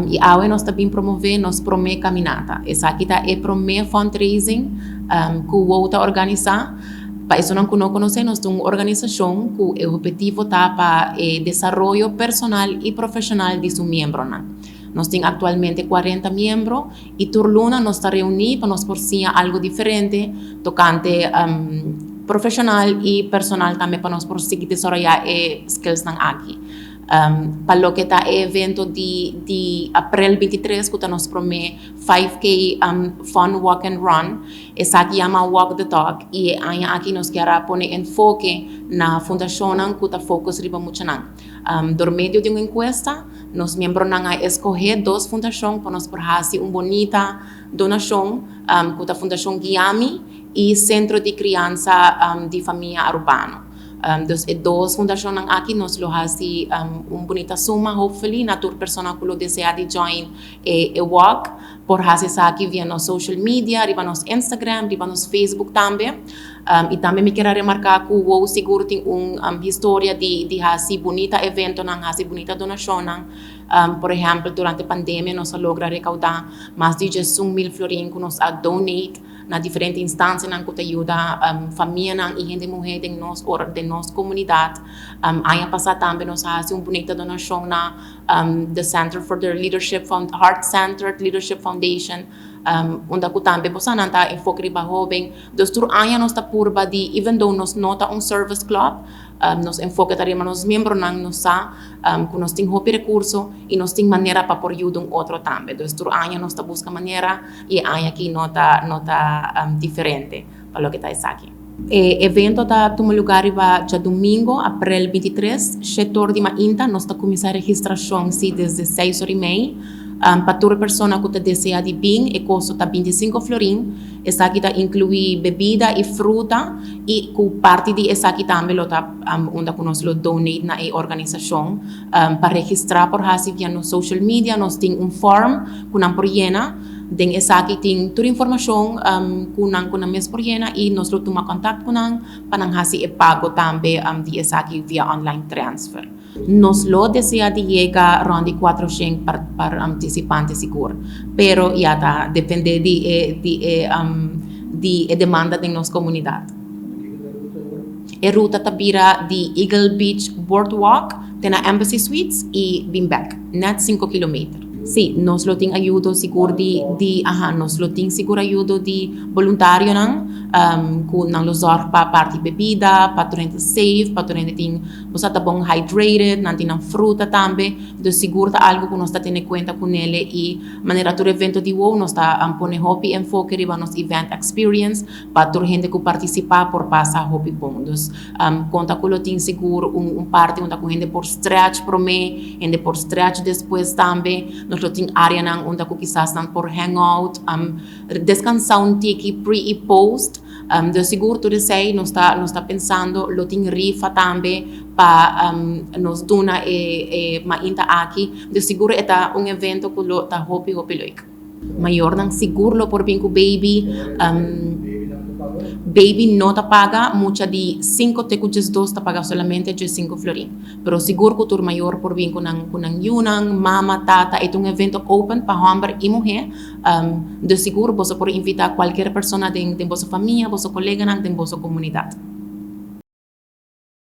E agora nós também promover nós promê caminata. Essa aqui tá é promê fundraising que o outro organizar. Para isso não conhece, nós temos uma organização que o objetivo tá para desenvolvimento personal e profissional de seus membros. Nós temos atualmente 40 membros e por luna nós estamos reunidos para nós porcina algo diferente tocante profissional e personal também para nós conseguir desenvolver skills aqui. Para lo que está evento de abril 23 que nós promete 5K fun walk and run, essa aqui chama Walk the Talk e aqui nós queremos pôr enfoque na fundação que está focus riba muito por meio de uma encuesta, nós membros não escolher duas fundações para nós fazer uma bonita donação que a fundação Guiami e Centro de Criança de Família Urbana. Dos fundações aqui nós lo hasi bonita suma hopefully na tur persona que lo desea de join e walk por hasi sa aqui via nos social media, riba nos Instagram, riba nos Facebook também. E também me quero remarcar que o seguro tem história de hasi bonita evento nang hasi bonita donação por exemplo, durante a pandemia nós logra recaudar mais de 1.000 florins que nós donate na diferentes instâncias que ajuda família e gente mulher de nossa comunidade. Ano passado também nós fazemos uma bonita donação na the Center for the Leadership Heart Centered Leadership Foundation, onde também você não está enfoque riba jovem. Então, ano nós está purba de, even though nós nota service club, nós enfoque tarima nos membros não nós que nós temos recurso e nós temos maneira para por ajudar outro também. Então, ano nós está busca maneira e ano aqui nota diferente para o que está aqui. O evento está tomando lugar já domingo, abril 23, setor de Mainta, nós está começando a registração desde 6h30. Para toda pessoa que deseja de vir, o custo está 25 florins. Essa aqui inclui bebida e fruta e com parte de essa aqui também onde nós donate na organização para registrar por via no social media. Nós temos form que nós preenchemos. Den essa aqui tem toda a informação que nós mesmo preenchemos e nós tomamos contato com nós para nós fazer pago também de essa aqui via online transfer. Nos lo desea de llegar around 400 para participantes seguro, pero ya está depende de demanda de nossa comunidade. A ruta tabira de Eagle Beach Boardwalk, tem a Embassy Suites e Beanback, net 5 km. Sim, nós lo tem ajuda seguro nós lo tem seguro ajuda de voluntário que não lo zorg para parte bebida, para torrente safe, para torrente tem você tá bom hydrated, não tem fruta também, do seguro tá algo que nós tá tendo em conta com ele e maneira do evento de wow nós tá pone hobby enfoque riba nos event experience para toda gente que participar por passar hobby bom. Então, conta com lo tem seguro parte onde com gente por stretch por mim, gente por stretch depois também. Nós temos área onde quizás por hangout, descansar tiki pre e post. De seguro tudo isso nós está pensando, lo tem rifa também para nos donar mainta aqui. De seguro é evento que lo está hobby loic. Maior não seguro por bem com baby. Baby não te paga mucha de 5 te cujas 2 te paga solamente de 5 florins. Pero seguro que tu maior por bem com yunang, mama, tata, é um evento open para homem e mulher. De seguro você pode invitar qualquer pessoa de vossa família, vossa colega, de vossa comunidade.